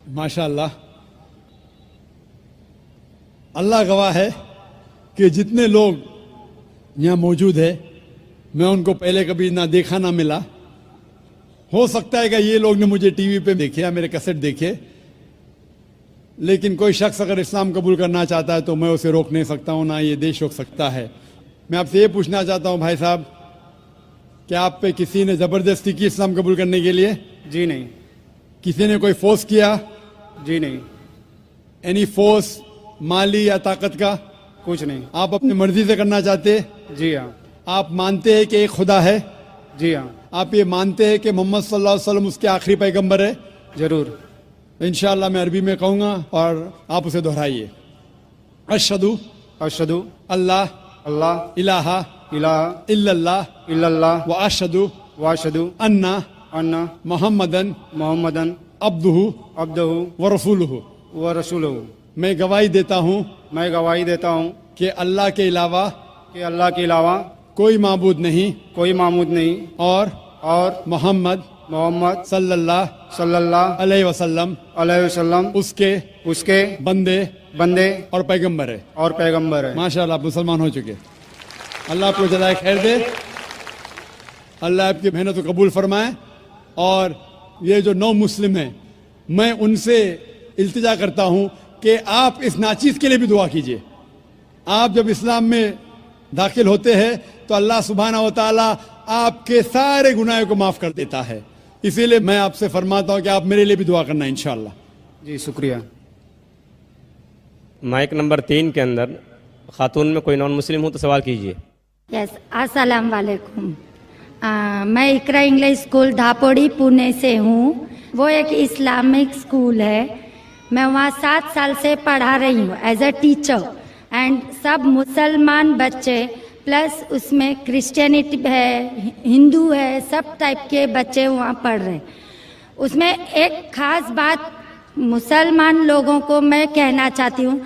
माशाअल्लाह, अल्लाह गवाह है कि जितने लोग यहाँ मौजूद है मैं उनको पहले कभी ना देखा ना मिला। हो सकता है कि ये लोग ने मुझे टीवी पे देखे या मेरे कैसेट देखे, लेकिन कोई शख्स अगर इस्लाम कबूल करना चाहता है तो मैं उसे रोक नहीं सकता हूँ, ना ये देश रोक सकता है। मैं आपसे ये पूछना चाहता हूँ भाई साहब, क्या आप पे किसी ने ज़बरदस्ती की इस्लाम कबूल करने के लिए? जी नहीं। किसी ने कोई फोर्स किया? जी नहीं। एनी फोर्स माली या ताकत का? कुछ नहीं। आप अपनी मर्जी से करना चाहते? जी हाँ। आप मानते हैं कि एक खुदा है? जी हाँ। आप ये मानते हैं कि मोहम्मद सल्लल्लाहु अलैहि वसल्लम उसके आखिरी पैगंबर है? जरूर। इंशाअल्लाह मैं अरबी में कहूँगा और आप उसे दोहराइए। अशहदु अशहदु अल्लाह अल्लाह इलाहा इलाहा इल्लल्लाह इल्लल्लाह व अशहदु व अशहदु अन्ना अन्ना मुहम्मदन मोहम्मदन अब्दुहु अब्दुहु व रसूलुहु। व रसूलुहु। मैं गवाही देता हूँ मैं गवाही देता हूँ कि अल्लाह के अलावा कि अल्लाह के अलावा कोई माबूद नहीं कोई माबूद नहीं और मोहम्मद मोहम्मद सल्लल्लाहु अलैहि वसल्लम उसके बंदे और पैगंबर है। माशाअल्लाह, आप मुसलमान हो चुके। अल्लाह आपको जज़ाए खैर दे, अल्लाह आपकी मेहनत को कबूल फरमाए। और ये जो नौ मुस्लिम हैं, मैं उनसे इल्तिजा करता हूँ कि आप इस नाचीज़ के लिए भी दुआ कीजिए। आप जब इस्लाम में दाखिल होते हैं तो अल्लाह सुब्हानहू व तआला आपके सारे गुनाहों को माफ़ कर देता है। इसीलिए मैं आपसे फरमाता हूँ कि आप मेरे लिए भी दुआ करना इंशाअल्लाह। जी शुक्रिया। माइक नंबर 3 के अंदर खातून में कोई नॉन मुस्लिम हो तो सवाल कीजिए। यस, अस्सलाम वालेकुम। मैं इकरा इंग्लिश स्कूल धापोड़ी पुणे से हूँ। वो एक इस्लामिक स्कूल है। मैं वहाँ 7 साल से पढ़ा रही हूँ एज अ टीचर। एंड सब मुसलमान बच्चे प्लस उसमें क्रिश्चियनिटी है, हिंदू है, सब टाइप के बच्चे वहाँ पढ़ रहे हैं। उसमें एक ख़ास बात मुसलमान लोगों को मैं कहना चाहती हूँ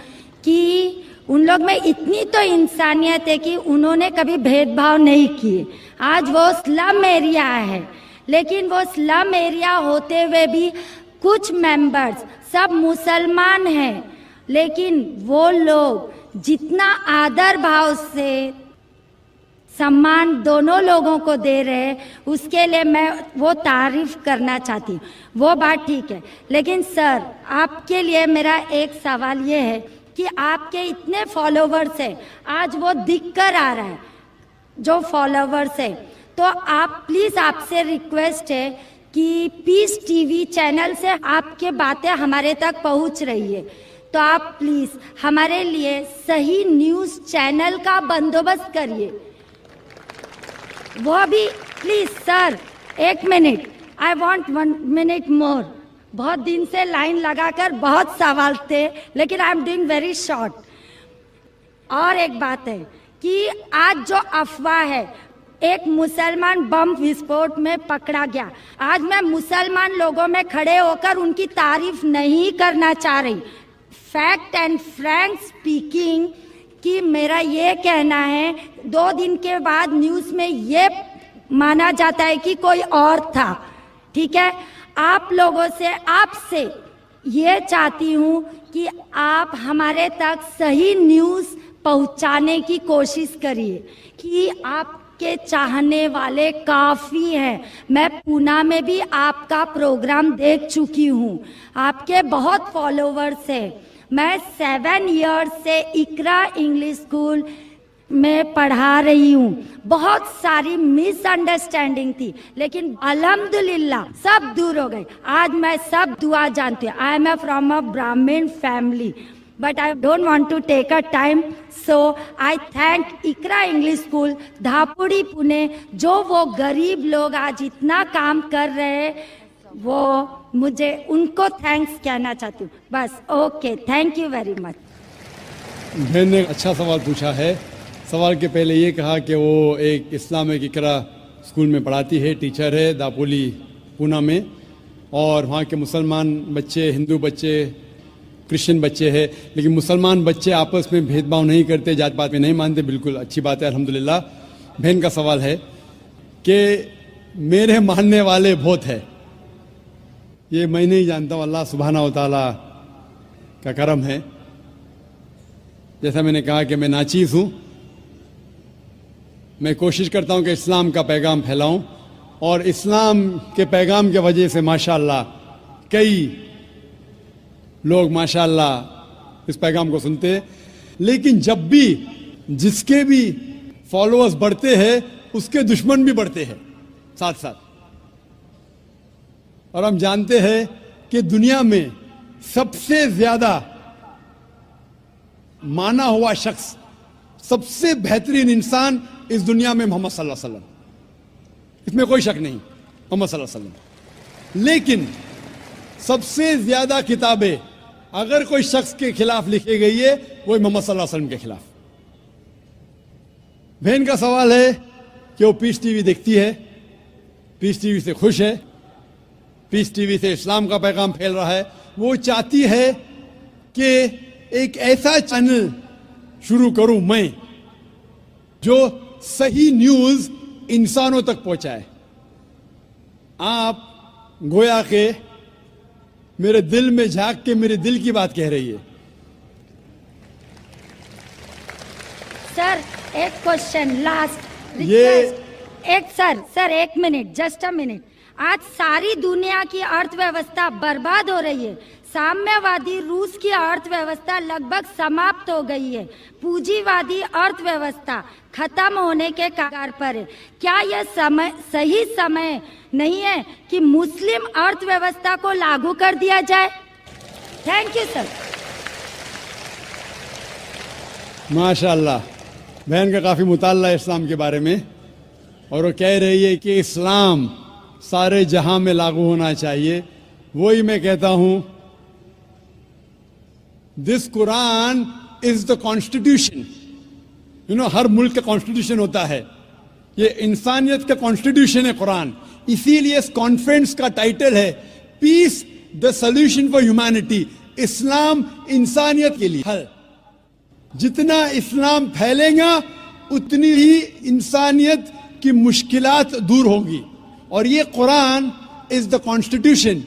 कि उन लोग में इतनी तो इंसानियत है कि उन्होंने कभी भेदभाव नहीं किए। आज वो स्लम एरिया है, लेकिन वो स्लम एरिया होते हुए भी कुछ मेंबर्स सब मुसलमान हैं, लेकिन वो लोग जितना आदर भाव से सम्मान दोनों लोगों को दे रहे हैं, उसके लिए मैं वो तारीफ करना चाहती हूँ। वो बात ठीक है, लेकिन सर आपके लिए मेरा एक सवाल ये है कि आपके इतने फॉलोवर्स हैं, आज वो दिख कर आ रहा है जो फॉलोवर्स है, तो आप प्लीज़ आपसे रिक्वेस्ट है कि पीस टीवी चैनल से आपके बातें हमारे तक पहुँच रही है, तो आप प्लीज़ हमारे लिए सही न्यूज़ चैनल का बंदोबस्त करिए। वो भी please sir, 1 minute, I want 1 minute मोर। बहुत दिन से लाइन लगाकर बहुत सवाल थे, लेकिन I am doing very short. और एक बात है कि आज जो अफवाह है, एक मुसलमान बम विस्फोट में पकड़ा गया। आज मैं मुसलमान लोगों में खड़े होकर उनकी तारीफ नहीं करना चाह रही। फैक्ट एंड फ्रैंक स्पीकिंग कि मेरा ये कहना है, 2 दिन के बाद न्यूज़ में ये माना जाता है कि कोई और था। ठीक है, आप लोगों से, आपसे ये चाहती हूँ कि आप हमारे तक सही न्यूज़ पहुँचाने की कोशिश करिए कि आपके चाहने वाले काफ़ी हैं। मैं पूना में भी आपका प्रोग्राम देख चुकी हूँ, आपके बहुत फॉलोवर्स हैं। मैं 7 इयर्स से इकरा इंग्लिश स्कूल में पढ़ा रही हूँ। बहुत सारी मिसअंडरस्टैंडिंग थी, लेकिन अल्हम्दुलिल्लाह सब दूर हो गई। आज मैं सब दुआ जानती हूँ। I am from a Brahmin family, but I don't want to take a time, so I thank Iqra English school धापुड़ी पुणे, जो वो गरीब लोग आज इतना काम कर रहे हैं, वो मुझे उनको थैंक्स कहना चाहती हूँ। बस, okay, thank you very much. बहन ने अच्छा सवाल पूछा है। सवाल के पहले ये कहा कि वो एक इस्लामिक इकरा स्कूल में पढ़ाती है, टीचर है दापोली पूना में, और वहाँ के मुसलमान बच्चे, हिंदू बच्चे, क्रिश्चियन बच्चे हैं, लेकिन मुसलमान बच्चे आपस में भेदभाव नहीं करते, जात पात में नहीं मानते। बिल्कुल अच्छी बात है, अल्हम्दुलिल्लाह। बहन का सवाल है कि मेरे मानने वाले बहुत है, یہ میں نہیں جانتا ہوں, اللہ سبحانہ و تعالیٰ کا کرم ہے. جیسا میں نے کہا کہ میں ناچیز ہوں, میں کوشش کرتا ہوں کہ اسلام کا پیغام پھیلاؤں, اور اسلام کے پیغام کی وجہ سے ماشاءاللہ کئی لوگ ماشاءاللہ اس پیغام کو سنتے ہیں. لیکن جب بھی جس کے بھی فالوورز بڑھتے ہیں اس کے دشمن بھی بڑھتے ہیں ساتھ ساتھ. اور ہم جانتے ہیں کہ دنیا میں سب سے زیادہ مانا ہوا شخص, سب سے بہترین انسان اس دنیا میں محمد صلی اللہ علیہ وسلم, اس میں کوئی شک نہیں, محمد صلی اللہ علیہ وسلم. لیکن سب سے زیادہ کتابیں اگر کوئی شخص کے خلاف لکھی گئی ہے وہ محمد صلی اللہ علیہ وسلم کے خلاف. بہن کا سوال ہے کہ وہ پیس ٹی وی دیکھتی ہے, پیس ٹی وی سے خوش ہے, پیس ٹی وی سے اسلام کا پیغام پھیل رہا ہے. وہ چاہتی ہے کہ ایک ایسا چینل شروع کروں میں جو صحیح نیوز انسانوں تک پہنچائے. آپ گویا کہ میرے دل میں جھانک کے میرے دل کی بات کہہ رہی ہے. سر ایک کوشچن لاسٹ, سر ایک منٹ, جسٹ اے منٹ. آج ساری دنیا کی ارتھ ویوستھا برباد ہو رہی ہے. سامنے وادی روس کی ارتھ ویوستھا لگ بھگ سماپت ہو گئی ہے. پونجی وادی ارتھ ویوستھا ختم ہونے کے کگار پر ہے. کیا یہ صحیح سمے نہیں ہے کہ مسلم ارتھ ویوستھا کو لاگو کر دیا جائے؟ Thank you sir. ماشاءاللہ بہن کا کافی مطالعہ ہے اسلام کے بارے میں, اور وہ کہہ رہی ہے کہ اسلام سارے جہاں میں لاگو ہونا چاہیے. وہی میں کہتا ہوں, دس قرآن از دا کانسٹیٹیوشن. ہر ملک کا کانسٹیٹیوشن ہوتا ہے, یہ انسانیت کا کانسٹیٹیوشن ہے قرآن. اسی لیے اس کانفرنس کا ٹائٹل ہے پیس دا سولوشن فار ہیومینٹی. اسلام انسانیت کے لیے حل. جتنا اسلام پھیلے گا اتنی ہی انسانیت کی مشکلات دور ہوگی. اور یہ قرآن از دا کانسٹیٹیوشن.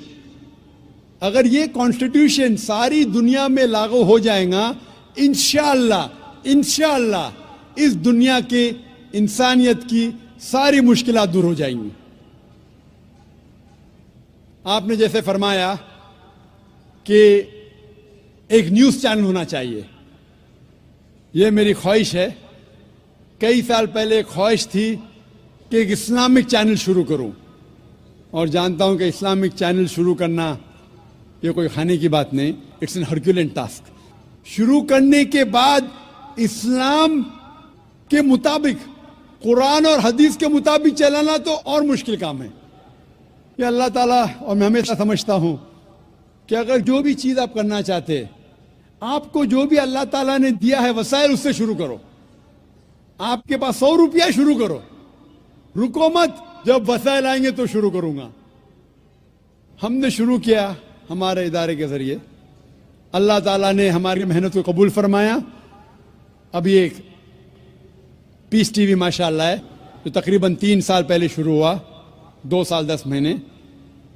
اگر یہ کانسٹیٹیوشن ساری دنیا میں لاگو ہو جائے گا, انشاءاللہ اس دنیا کے انسانیت کی ساری مشکلات دور ہو جائیں گی. آپ نے جیسے فرمایا کہ ایک نیوز چینل ہونا چاہیے, یہ میری خواہش ہے. کئی سال پہلے ایک خواہش تھی کہ ایک اسلامک چینل شروع کروں, اور جانتا ہوں کہ اسلامک چینل شروع کرنا یہ کوئی کھانے کی بات نہیں, اٹس این ہرکیولین ٹاسک. شروع کرنے کے بعد اسلام کے مطابق, قرآن اور حدیث کے مطابق چلانا تو اور مشکل کام ہے. یہ اللہ تعالیٰ, اور میں ہمیشہ سمجھتا ہوں کہ اگر جو بھی چیز آپ کرنا چاہتے, آپ کو جو بھی اللہ تعالیٰ نے دیا ہے وسائل, اس سے شروع کرو. آپ کے پاس 100 روپیہ, شروع کرو, رکو مت. جب وسائل آئیں گے تو شروع کروں گا. ہم نے شروع کیا ہمارے ادارے کے ذریعے, اللہ تعالیٰ نے ہماری محنت کو قبول فرمایا. ابھی ایک پیس ٹی وی ماشاءاللہ ہے جو تقریباً 3 سال پہلے شروع ہوا, 2 سال 10 مہینے,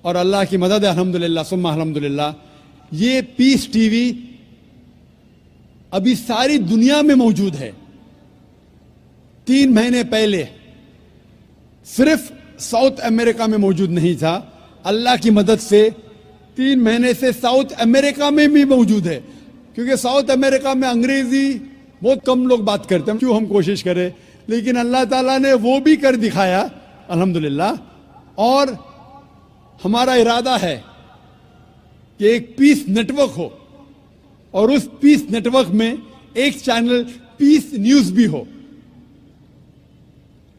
اور اللہ کی مدد ہے الحمدللہ ثم الحمدللہ. یہ پیس ٹی وی ابھی ساری دنیا میں موجود ہے. 3 مہینے پہلے صرف ساؤتھ امریکہ میں موجود نہیں تھا. اللہ کی مدد سے 3 مہینے سے ساؤتھ امریکہ میں بھی موجود ہے, کیونکہ ساؤتھ امریکہ میں انگریزی بہت کم لوگ بات کرتے ہیں. کیوں ہم کوشش کریں, لیکن اللہ تعالیٰ نے وہ بھی کر دکھایا الحمدللہ. اور ہمارا ارادہ ہے کہ ایک پیس نیٹ ورک ہو, اور اس پیس نیٹ ورک میں ایک چینل پیس نیوز بھی ہو.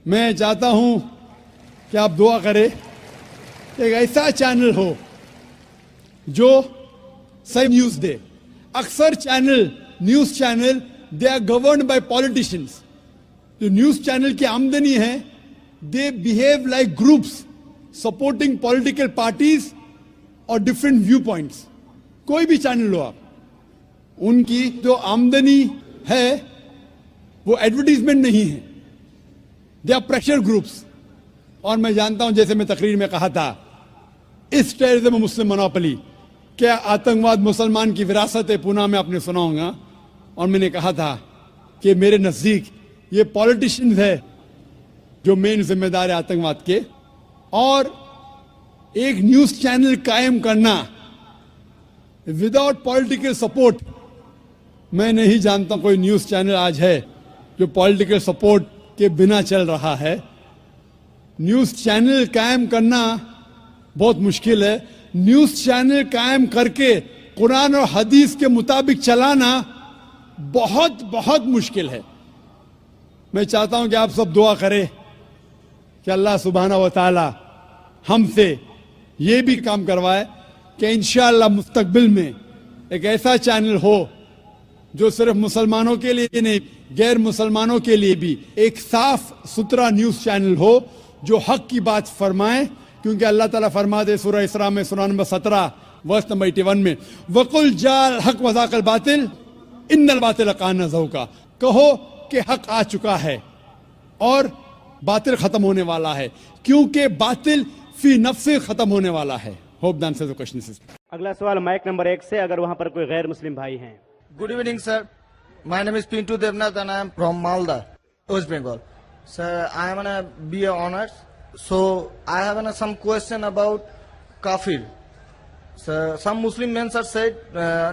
میں چاہتا ہوں کہ آپ دعا کریں, ایک ایسا چینل ہو جو صحیح نیوز دے. اکثر news channel they are governed by politicians. جو نیوز چینل کی آمدنی ہے, they behave like groups supporting political parties اور ڈفرینٹ ویو پوائنٹس. کوئی بھی چینل لو آپ, ان کی جو آمدنی ہے وہ ایڈورٹیزمنٹ نہیں ہے, دے آر پریشر گروپس. اور میں جانتا ہوں, جیسے میں تقریر میں کہا تھا, इस टेररिज्म मुस्लिम मोनोपोली, क्या आतंकवाद मुसलमान की विरासत है, पुणे में आपने सुना होगा। और मैंने कहा था कि मेरे नजदीक ये पॉलिटिशियंस है जो मेन जिम्मेदार है आतंकवाद के, और एक न्यूज चैनल कायम करना विदाउट पॉलिटिकल सपोर्ट, मैं नहीं जानता कोई न्यूज चैनल आज है जो पॉलिटिकल सपोर्ट के बिना चल रहा है। न्यूज चैनल कायम करना बहुत मुश्किल है। न्यूज चैनल कायम करके कुरान और हदीस के मुताबिक चलाना बहुत बहुत मुश्किल है। मैं चाहता हूं कि आप सब दुआ करें कि अल्लाह सुब्हाना व तआला हमसे ये भी काम करवाए कि इंशाअल्लाह मुस्तकबिल में एक ऐसा चैनल हो जो सिर्फ मुसलमानों के लिए नहीं, गैर मुसलमानों के लिए भी एक साफ सुथरा न्यूज चैनल हो जो हक की बात फरमाए। क्योंकि अल्लाह ताला फरमाते सूरह इसरा में, सूरह नंबर 17 वर्स नंबर 81 में, वकुल जाल हक वज़ाकल बातिल इन्नल बातिल कान ज़हूका, कहो कि हक आ चुका है और बातिल खत्म होने वाला है, क्योंकि बातिल फी नफ्से खत्म होने वाला है। Hope the answer the question is. अगला सवाल माइक नंबर 1 से, अगर वहां पर कोई गैर मुस्लिम भाई हैं। Good evening, sir. My name is Pintu Devnath and I am from Malda, West Bengal. Sir, I am on a BA honors. So, I have some question about kafir. Sir, some Muslim men are said,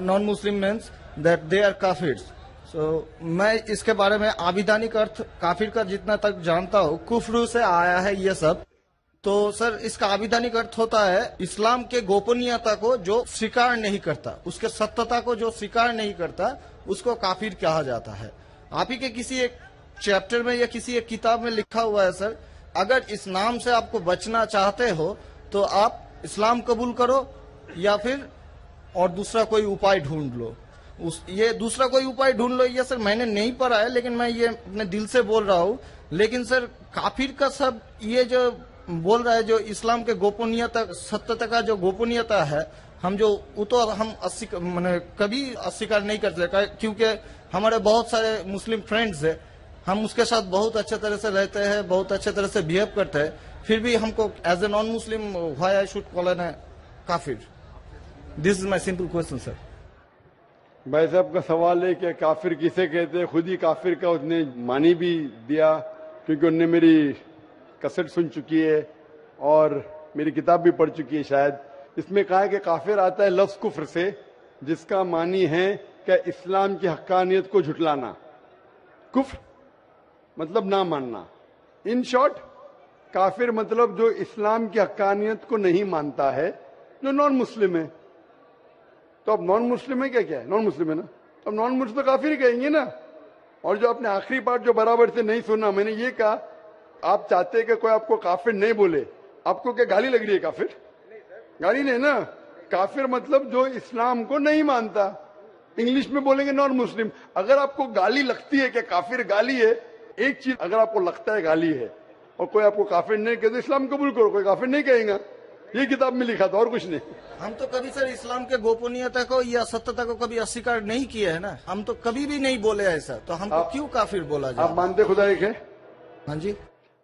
non-Muslim men, that they are kafirs. So, मैं इसके बारे में आविधानिक अर्थ काफिर का जितना तक जानता हूँ, कुफ्र से आया है ये सब। तो सर, इसका आविधानिक अर्थ होता है इस्लाम के गोपनीयता को जो स्वीकार नहीं करता, उसके सत्यता को जो स्वीकार नहीं करता, उसको काफिर कहा जाता है। आप ही के किसी एक चैप्टर में या किसी एक किताब में लिखा हुआ है सर, अगर इस नाम से आपको बचना चाहते हो तो आप इस्लाम कबूल करो या फिर और दूसरा कोई उपाय ढूंढ लो। ये दूसरा कोई उपाय ढूंढ लो, ये सर मैंने नहीं पढ़ा है, लेकिन मैं ये अपने दिल से बोल रहा हूँ। लेकिन सर, काफिर का सब ये जो बोल रहा है, जो इस्लाम के गोपनीयता, सत्यता का जो गोपनीयता है, हम जो वो तो हम कभी अस्वीकार नहीं कर सकते, क्योंकि हमारे बहुत सारे मुस्लिम फ्रेंड्स है, हम उसके साथ बहुत अच्छे तरह से रहते हैं, बहुत अच्छे तरह से बिहेव करते हैं, फिर भी हमको as a non Muslim why I should call an काफिर? This is my simple question sir. भाई साहब का सवाल है कि काफिर किसे कहते हैं। खुद ही काफिर का उसने मानी भी दिया, क्योंकि उनने मेरी कैसेट सुन चुकी है और मेरी किताब भी पढ़ चुकी है शायद। इसमें कहा है कि काफिर आता है लफ्ज कुफ्र से, जिसका मानी है कि इस्लाम की हक्कानियत को झुटलाना। कुफ्र मतलब ना मानना। इन शॉर्ट, काफिर मतलब जो इस्लाम की हक्कानियत को नहीं मानता है, जो नॉन मुस्लिम है। तो अब नॉन मुस्लिम है क्या है? नॉन मुस्लिम है ना, अब नॉन मुस्लिम तो काफिर कहेंगे ना। और जो आपने आखिरी पार्ट जो बराबर से नहीं सुना, मैंने ये कहा, आप चाहते हैं कि कोई आपको काफिर नहीं बोले, आपको क्या गाली लग रही है? काफिर गाली नहीं ना। काफिर मतलब जो इस्लाम को नहीं मानता। इंग्लिश में बोलेंगे नॉन मुस्लिम। अगर आपको गाली लगती है कि काफिर गाली है, एक चीज अगर आपको लगता है गाली है और कोई आपको काफिर नहीं कहते, इस्लाम कबूल करो, कोई काफिर नहीं कहेगा। ये किताब में लिखा था और कुछ नहीं। हम तो कभी सर इस्लाम के गोपनीयता को या सत्यता को कभी अस्वीकार नहीं किया है ना, हम तो कभी भी नहीं बोले ऐसा, तो हमको क्यों काफिर बोला जाए? आप मानते खुदा एक है? हाँ जी।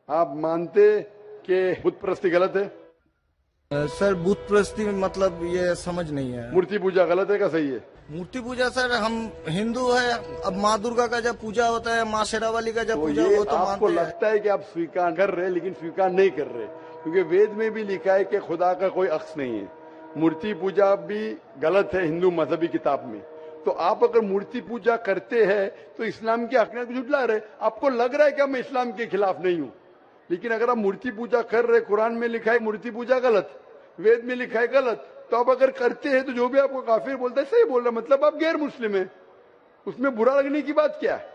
आप मानते कि बुत परस्ती गलत है? सर, बुत परस्ती मतलब ये समझ नहीं है। मूर्ति पूजा गलत है क्या सही है? मूर्ति पूजा सर, हम हिंदू है, अब माँ दुर्गा का जब पूजा होता है, माँ शेरावाली का जब तो पूजा ये हो तो आपको मानते हैं। लगता है कि आप स्वीकार कर रहे हैं, लेकिन स्वीकार नहीं कर रहे, क्योंकि वेद में भी लिखा है कि खुदा का कोई अक्स नहीं है। मूर्ति पूजा भी गलत है हिंदू मजहबी किताब में। तो आप अगर मूर्ति पूजा करते हैं तो इस्लाम की हकीकत को झुठला रहे। आपको लग रहा है कि मैं इस्लाम के खिलाफ नहीं हूं, लेकिन अगर आप मूर्ति पूजा कर रहे, कुरान में लिखा है मूर्ति पूजा गलत, वेद में लिखा है गलत, तो आप अगर करते हैं तो जो भी आपको काफिर बोलता है सही बोल रहा है, मतलब आप गैर मुस्लिम है। उसमें बुरा लगने की बात क्या है?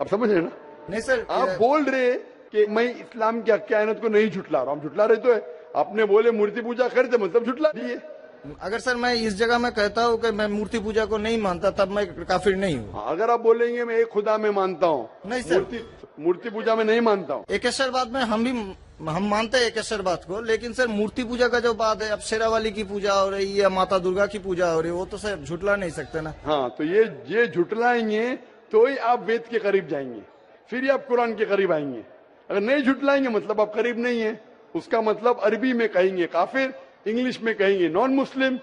आप समझ रहे ना? नहीं सर, आप बोल रहे कि मैं इस्लाम की हकीकत को नहीं झुटला रहा हूं। झुटला रहे तो है। आपने बोले मूर्ति पूजा करते, मतलब झुटला दिए। अगर सर मैं इस जगह में कहता हूँ कि मैं मूर्ति पूजा को नहीं मानता, तब मैं काफिर नहीं हूँ। अगर आप बोलेंगे मैं एक खुदा में मानता हूँ, नहीं सर, मूर्ति पूजा में नहीं मानता हूँ। एकेश्वरवाद में हम मानते हैं एकेश्वरवाद को, लेकिन सर मूर्ति पूजा का जो बात है, अब शेरावाली की पूजा हो रही है या माता दुर्गा की पूजा हो रही है, वो तो सर झुटला नहीं सकते ना। हाँ, तो ये झुटलाएंगे तो ही आप वेद के करीब जाएंगे, फिर ही आप कुरान के करीब आएंगे। अगर नहीं झुटलाएंगे मतलब आप करीब नहीं है। उसका मतलब अरबी में कहेंगे काफिर, इंग्लिश में कहेंगे नॉन मुस्लिम,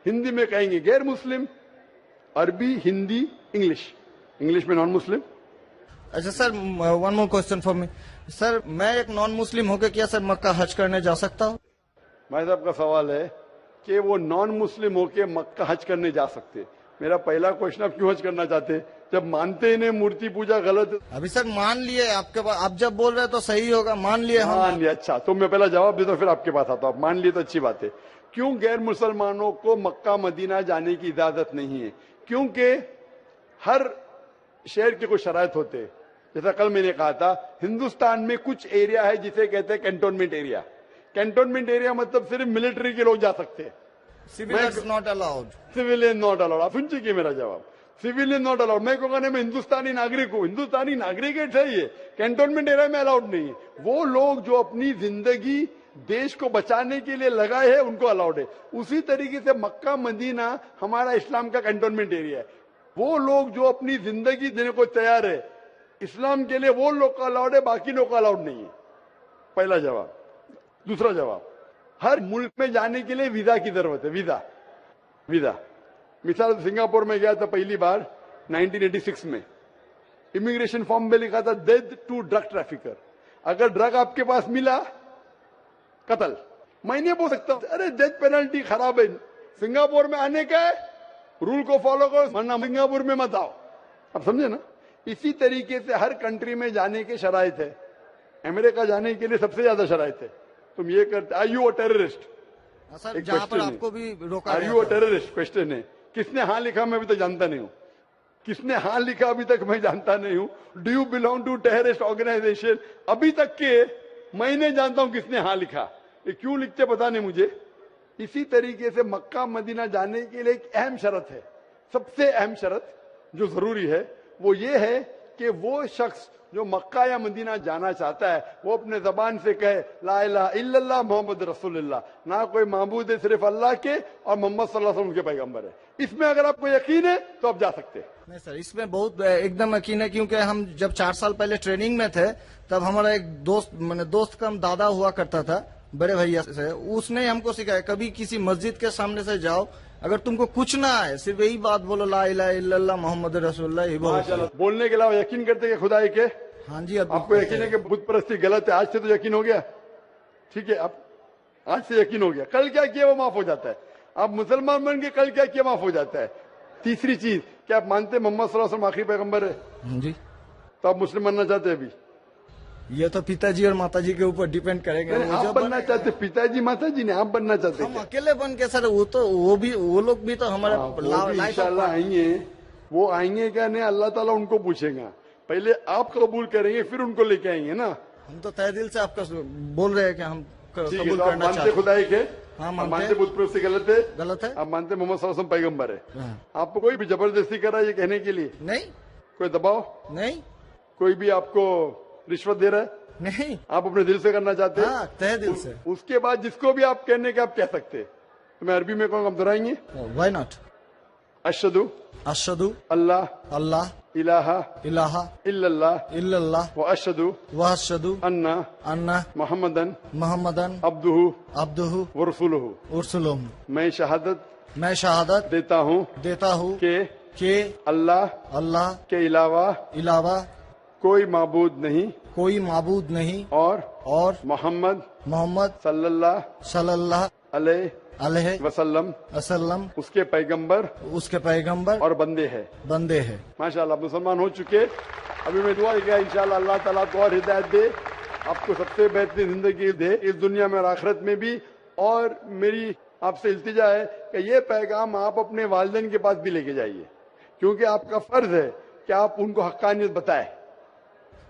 हिंदी में कहेंगे गैर मुस्लिम, अरबी, हिंदी, इंग्लिश में नॉन मुस्लिम। अच्छा sir, one more question for me sir, मैं एक नॉन मुस्लिम होकर क्या सर मक्का हज करने जा सकता हूँ? भाई साहब का सवाल है कि वो नॉन मुस्लिम होके मक्का हज करने जा सकते। मेरा पहला क्वेश्चन, आप क्यों हज करना चाहते? जब मानते ही नहीं मूर्ति पूजा गलत है। अभी सर मान लिए आपके पास, आप जब बोल रहे हैं तो सही होगा, मान लिए हम। मान लिया, अच्छा तो मैं पहला जवाब देता हूँ फिर आपके पास आता हूँ। आप मान लिए तो अच्छी बात है। क्यों गैर मुसलमानों को मक्का मदीना जाने की इजाजत नहीं है? क्योंकि हर शहर के कुछ शराइत होते हैं। जैसा कल मैंने कहा था, हिंदुस्तान में कुछ एरिया है जिसे कहते हैं कैंटोनमेंट एरिया। कैंटोनमेंट एरिया मतलब सिर्फ मिलिट्री के लोग जा सकते हैं, civilians not allowed. Civilian not allowed. आप सुन चुके मेरा जवाब, सिविलियन नॉट अलाउड। मैं कहूँगा नहीं, मैं हिंदुस्तानी नागरिक हूँ, हिंदुस्तानी नागरिक है सही है, कैंटोनमेंट एरिया में अलाउड नहीं है। वो लोग जो अपनी जिंदगी देश को बचाने के लिए लगाए हैं उनको अलाउड है। उसी तरीके से मक्का मदीना हमारा इस्लाम का कैंटोनमेंट एरिया है। वो लोग जो अपनी जिंदगी देने को तैयार है इस्लाम के लिए, वो लोग का अलाउड है, बाकी लोग का अलाउड नहीं है। पहला जवाब। दूसरा जवाब, हर मुल्क में जाने के लिए वीजा की जरूरत है। वीजा मिसाल सिंगापुर में गया था पहली बार 1986 में, इमिग्रेशन फॉर्म में लिखा था डेथ टू ड्रग ट्रैफिकर। अगर ड्रग आपके पास मिला, कत्ल। मैं नहीं बोल सकता अरे डेथ पेनल्टी खराब है, सिंगापुर में आने का है, रूल को फॉलो करो, वरना सिंगापुर में मत आओ। आप समझे ना? इसी तरीके से हर कंट्री में जाने के शराइत है। अमेरिका जाने के लिए सबसे ज्यादा शराइत है। तुम ये करते, are you a terrorist? Sir जहाँ पर आपको भी रोका, are you a terrorist question है। किसने हाँ लिखा मैं अभी तक जानता नहीं हूँ। किसने हाँ लिखा अभी तक मैं जानता नहीं हूँ। Do you belong to terrorist organization? अभी तक के मैं नहीं जानता हूँ किसने हाँ लिखा। ये क्यों लिखते पता नहीं मुझे। इसी तरीके से मक्का मदीना जाने के लिए एक अहम शर्त है, सबसे अहम शर्त जो जरूरी है वो ये है कि वो शख्स जो मक्का या मदीना जाना चाहता है वो अपने जबान से कहे ला इलाहा इल्लल्लाह मोहम्मद रसूलुल्लाह, ना कोई माबूद है सिर्फ अल्लाह के और मोहम्मद सल्लल्लाहु अलैहि वसल्लम के पैगंबर है। इसमें अगर आपको यकीन है तो आप जा सकते हैं। नहीं सर, इसमें बहुत एकदम यकीन है, क्योंकि हम जब 4 साल पहले ट्रेनिंग में थे तब हमारा एक दोस्त का दादा हुआ करता था, बड़े भैया से, उसने हमको सिखाया कभी किसी मस्जिद के सामने से जाओ, अगर तुमको कुछ ना आए सिर्फ यही बात बोलो ला इलाहा इल्लल्लाह मोहम्मद रसूलुल्लाह। माशाअल्लाह। बोलने के अलावा यकीन करते हैं खुदा के? हाँ जी। आपको यकीन है कि बुत परस्ती गलत है? आज से तो यकीन हो गया, ठीक है? अब आज से यकीन हो गया, कल क्या किया वो माफ हो जाता है। आप मुसलमान बन के कल क्या किया माफ हो जाता है। तीसरी चीज, क्या आप मानते मोहम्मद सल्लल्लाहु अलैहि वसल्लम आखिरी पैगंबर है? हाँ जी। तो आप मुस्लिम बनना चाहते हैं? अभी ये तो पिताजी और माताजी के ऊपर डिपेंड करेगा। आप बनना चाहते, पिताजी माताजी ने, आप बनना चाहते? हम अकेले बन के सर, वो लोग भी तो हमारे इंशाल्लाह आएंगे। वो आएंगे क्या नहीं अल्लाह ताला उनको पूछेगा। पहले आप कबूल करेंगे फिर उनको लेके आएंगे ना। हम तो तहे दिल से आपका बोल रहे हैं कि हम कबूल करना मानते चाहते। खुदाई के? हाँ मानते बुत परस्ती गलत है? गलत है। आप मानते मोहम्मद सल्लल्लाहु अलैहि वसल्लम पैगंबर है? हाँ। आपको कोई भी जबरदस्ती करा ये कहने के लिए? नहीं। कोई दबाव नहीं। कोई भी आपको रिश्वत दे रहा है? नहीं। आप अपने दिल से करना चाहते हैं? हाँ, तहे दिल से। उसके बाद जिसको भी आप कहने के आप कह सकते हैं। तो मैं अरबी में कहूँगा, आप दोहराएंगे? Why not? अशहदु अशहदु अल्लाह अल्लाह इलाहा इलाहा इल्लल्लाह इल्लल्लाह व अशहदु व अशहदु अन्ना अन्ना मोहम्मदन मोहम्मदन अब्दुहु अब्दुहु व रसूलुहु। उरसुलुहु। मैं शहादत देता हूँ के अल्लाह के अलावा कोई माबूद नहीं और मोहम्मद सल्लल्लाहु अलैहि वसल्लम उसके पैगंबर और बंदे हैं। माशाअल्लाह मुसलमान हो चुके। अभी मैं दुआ किया इंशाअल्लाह अल्लाह ताला को और हिदायत दे, आपको सबसे बेहतरीन जिंदगी दे इस दुनिया में और आखिरत में भी। और मेरी आपसे इल्तिजा है कि ये पैगाम आप अपने वालिदैन के पास भी लेके जाइए, क्योंकि आपका फर्ज है कि आप उनको हक्कानियत बताएं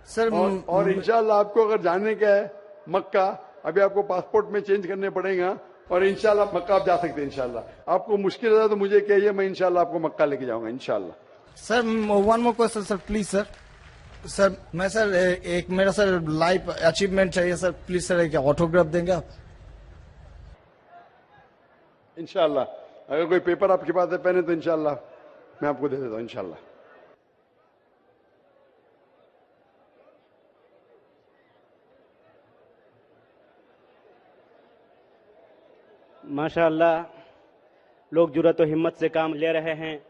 सर। और इंशाल्लाह आपको अगर जाने का है मक्का, अभी आपको पासपोर्ट में चेंज करने पड़ेगा और इंशाल्लाह मक्का आप जा सकते हैं। इंशाल्लाह आपको मुश्किल है तो मुझे कहिए, मैं इंशाल्लाह आपको मक्का लेके जाऊंगा इंशाल्लाह। Sir one more question sir, please sir. Sir मैं सर एक मेरा सर लाइफ अचीवमेंट चाहिए सर, प्लीज सर एक ऑटोग्राफ देंगे आप? इंशाल्लाह अगर कोई पेपर आपके पास है पहने तो इंशाल्लाह मैं आपको दे देता हूँ इंशाल्लाह। माशाअल्लाह लोग जुर्रत और हिम्मत से काम ले रहे हैं,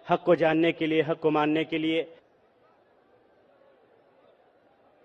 हक को जानने के लिए, हक को मानने के लिए।